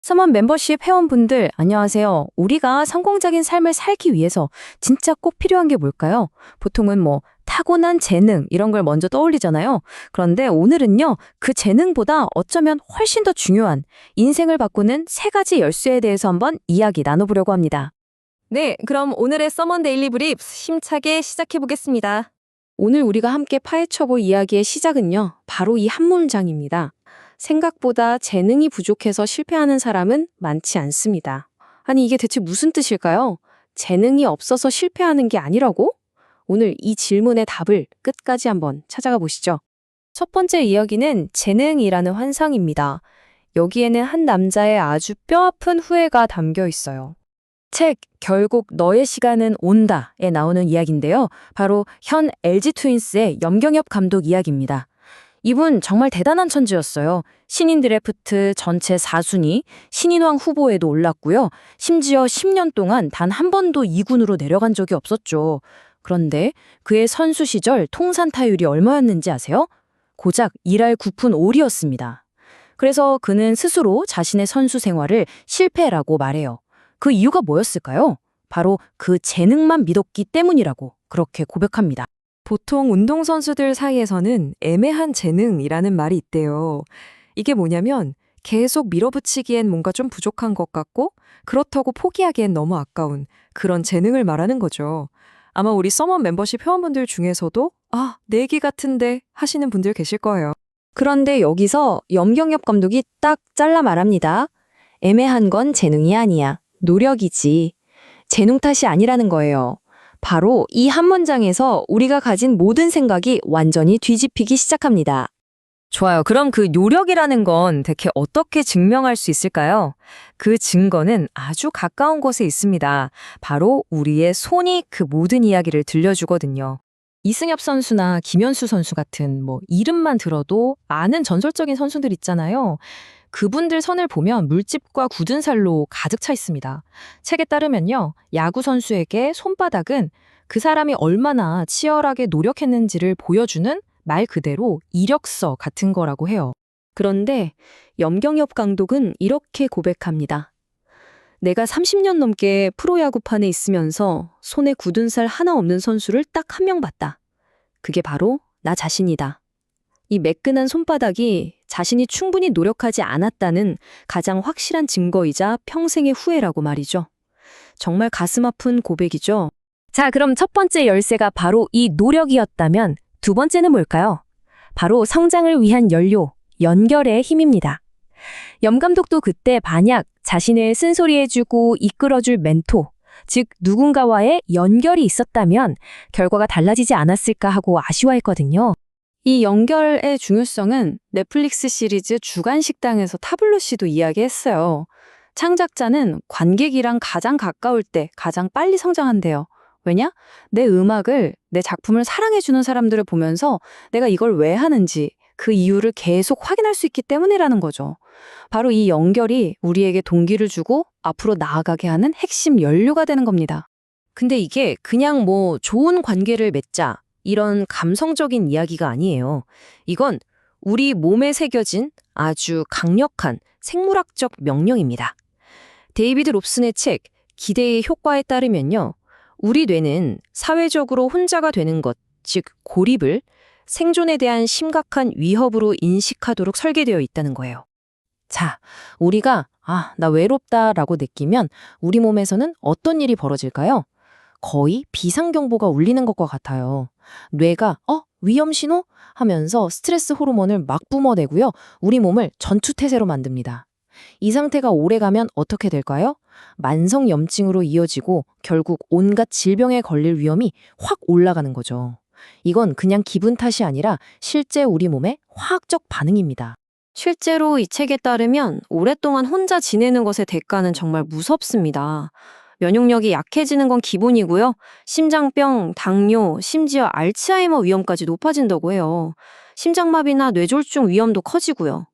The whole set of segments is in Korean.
서먼 멤버십 회원분들, 안녕하세요. 우리가 성공적인 삶을 살기 위해서 진짜 꼭 필요한 게 뭘까요? 보통은 타고난 재능, 이런 걸 먼저 떠올리잖아요. 그런데 오늘은요, 그 재능보다 어쩌면 훨씬 더 중요한 인생을 바꾸는 세 가지 열쇠에 대해서 한번 이야기 나눠보려고 합니다. 네, 그럼 오늘의 서먼 데일리 브리프 힘차게 시작해 보겠습니다. 오늘 우리가 함께 파헤쳐볼 이야기의 시작은요, 바로 이 한 문장입니다. 생각보다 재능이 부족해서 실패하는 사람은 많지 않습니다. 아니, 이게 대체 무슨 뜻일까요? 재능이 없어서 실패하는 게 아니라고? 오늘 이 질문의 답을 끝까지 한번 찾아가 보시죠. 첫 번째 이야기는 재능이라는 환상입니다. 여기에는 한 남자의 아주 뼈아픈 후회가 담겨 있어요. 책 결국 너의 시간은 온다에 나오는 이야기인데요. 바로 현 LG 트윈스의 염경엽 감독 이야기입니다. 이분 정말 대단한 천재였어요. 신인 드래프트 전체 4순위, 신인왕 후보에도 올랐고요. 심지어 10년 동안 단 한 번도 2군으로 내려간 적이 없었죠. 그런데 그의 선수 시절 통산 타율이 얼마였는지 아세요? 고작 1할 9푼 5리였습니다. 그래서 그는 스스로 자신의 선수 생활을 실패라고 말해요. 그 이유가 뭐였을까요? 바로 그 재능만 믿었기 때문이라고 그렇게 고백합니다. 보통 운동선수들 사이에서는 애매한 재능이라는 말이 있대요. 이게 뭐냐면 계속 밀어붙이기엔 뭔가 좀 부족한 것 같고 그렇다고 포기하기엔 너무 아까운 그런 재능을 말하는 거죠. 아마 우리 서먼 멤버십 회원분들 중에서도 내기 같은데 하시는 분들 계실 거예요. 그런데 여기서 염경엽 감독이 딱 잘라 말합니다. 애매한 건 재능이 아니야. 노력이지. 재능 탓이 아니라는 거예요. 바로 이 한 문장에서 우리가 가진 모든 생각이 완전히 뒤집히기 시작합니다. 좋아요. 그럼 그 노력이라는 건 대체 어떻게 증명할 수 있을까요? 그 증거는 아주 가까운 곳에 있습니다. 바로 우리의 손이 그 모든 이야기를 들려주거든요. 이승엽 선수나 김현수 선수 같은 이름만 들어도 아는 전설적인 선수들 있잖아요. 그분들 선을 보면 물집과 굳은 살로 가득 차 있습니다. 책에 따르면요, 야구 선수에게 손바닥은 그 사람이 얼마나 치열하게 노력했는지를 보여주는 말 그대로 이력서 같은 거라고 해요. 그런데 염경엽 감독은 이렇게 고백합니다. 내가 30년 넘게 프로야구판에 있으면서 손에 굳은 살 하나 없는 선수를 딱 한 명 봤다. 그게 바로 나 자신이다. 이 매끈한 손바닥이 자신이 충분히 노력하지 않았다는 가장 확실한 증거이자 평생의 후회라고 말이죠. 정말 가슴 아픈 고백이죠. 자, 그럼 첫 번째 열쇠가 바로 이 노력이었다면 두 번째는 뭘까요? 바로 성장을 위한 연료, 연결의 힘입니다. 염 감독도 그때 만약 자신을 쓴소리해주고 이끌어줄 멘토, 즉 누군가와의 연결이 있었다면 결과가 달라지지 않았을까 하고 아쉬워했거든요. 이 연결의 중요성은 넷플릭스 시리즈 주간식당에서 타블로 씨도 이야기했어요. 창작자는 관객이랑 가장 가까울 때 가장 빨리 성장한대요. 왜냐? 내 음악을, 내 작품을 사랑해주는 사람들을 보면서 내가 이걸 왜 하는지 그 이유를 계속 확인할 수 있기 때문이라는 거죠. 바로 이 연결이 우리에게 동기를 주고 앞으로 나아가게 하는 핵심 연료가 되는 겁니다. 근데 이게 그냥 좋은 관계를 맺자, 이런 감성적인 이야기가 아니에요. 이건 우리 몸에 새겨진 아주 강력한 생물학적 명령입니다. 데이비드 롭슨의 책 기대의 효과에 따르면요. 우리 뇌는 사회적으로 혼자가 되는 것, 즉 고립을 생존에 대한 심각한 위협으로 인식하도록 설계되어 있다는 거예요. 자, 우리가 나 외롭다라고 느끼면 우리 몸에서는 어떤 일이 벌어질까요? 거의 비상경보가 울리는 것과 같아요. 뇌가 위험 신호? 하면서 스트레스 호르몬을 막 뿜어내고요. 우리 몸을 전투태세로 만듭니다. 이 상태가 오래가면 어떻게 될까요? 만성염증으로 이어지고 결국 온갖 질병에 걸릴 위험이 확 올라가는 거죠. 이건 그냥 기분 탓이 아니라 실제 우리 몸의 화학적 반응입니다. 실제로 이 책에 따르면 오랫동안 혼자 지내는 것의 대가는 정말 무섭습니다. 면역력이 약해지는 건 기본이고요. 심장병, 당뇨, 심지어 알츠하이머 위험까지 높아진다고 해요. 심장마비나 뇌졸중 위험도 커지고요.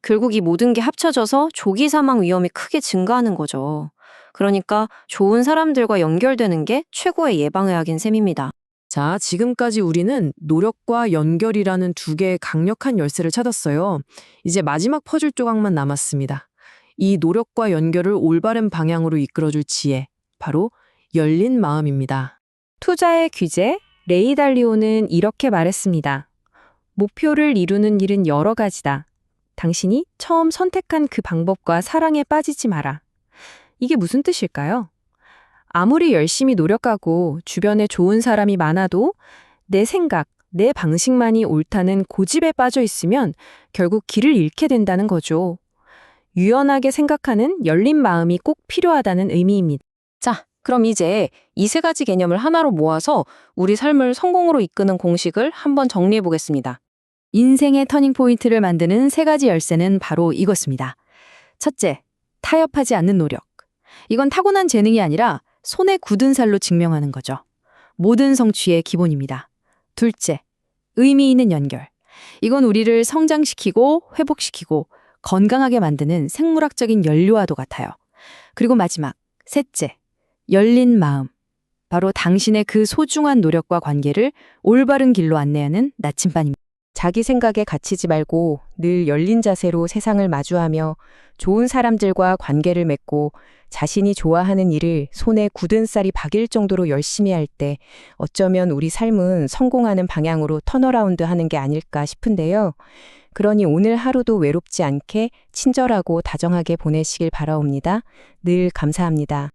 결국 이 모든 게 합쳐져서 조기 사망 위험이 크게 증가하는 거죠. 그러니까 좋은 사람들과 연결되는 게 최고의 예방의학인 셈입니다. 자, 지금까지 우리는 노력과 연결이라는 두 개의 강력한 열쇠를 찾았어요. 이제 마지막 퍼즐 조각만 남았습니다. 이 노력과 연결을 올바른 방향으로 이끌어줄 지혜, 바로 열린 마음입니다. 투자의 규제, 레이 달리오는 이렇게 말했습니다. 목표를 이루는 일은 여러 가지다. 당신이 처음 선택한 그 방법과 사랑에 빠지지 마라. 이게 무슨 뜻일까요? 아무리 열심히 노력하고 주변에 좋은 사람이 많아도 내 생각, 내 방식만이 옳다는 고집에 빠져 있으면 결국 길을 잃게 된다는 거죠. 유연하게 생각하는 열린 마음이 꼭 필요하다는 의미입니다. 자, 그럼 이제 이 세 가지 개념을 하나로 모아서 우리 삶을 성공으로 이끄는 공식을 한번 정리해 보겠습니다. 인생의 터닝포인트를 만드는 세 가지 열쇠는 바로 이것입니다. 첫째, 타협하지 않는 노력. 이건 타고난 재능이 아니라 손에 굳은 살로 증명하는 거죠. 모든 성취의 기본입니다. 둘째, 의미 있는 연결. 이건 우리를 성장시키고 회복시키고 건강하게 만드는 생물학적인 연료와도 같아요. 그리고 마지막, 셋째, 열린 마음. 바로 당신의 그 소중한 노력과 관계를 올바른 길로 안내하는 나침반입니다. 자기 생각에 갇히지 말고 늘 열린 자세로 세상을 마주하며 좋은 사람들과 관계를 맺고 자신이 좋아하는 일을 손에 굳은 쌀이 박일 정도로 열심히 할 때 어쩌면 우리 삶은 성공하는 방향으로 턴어라운드 하는 게 아닐까 싶은데요. 그러니 오늘 하루도 외롭지 않게 친절하고 다정하게 보내시길 바라옵니다. 늘 감사합니다.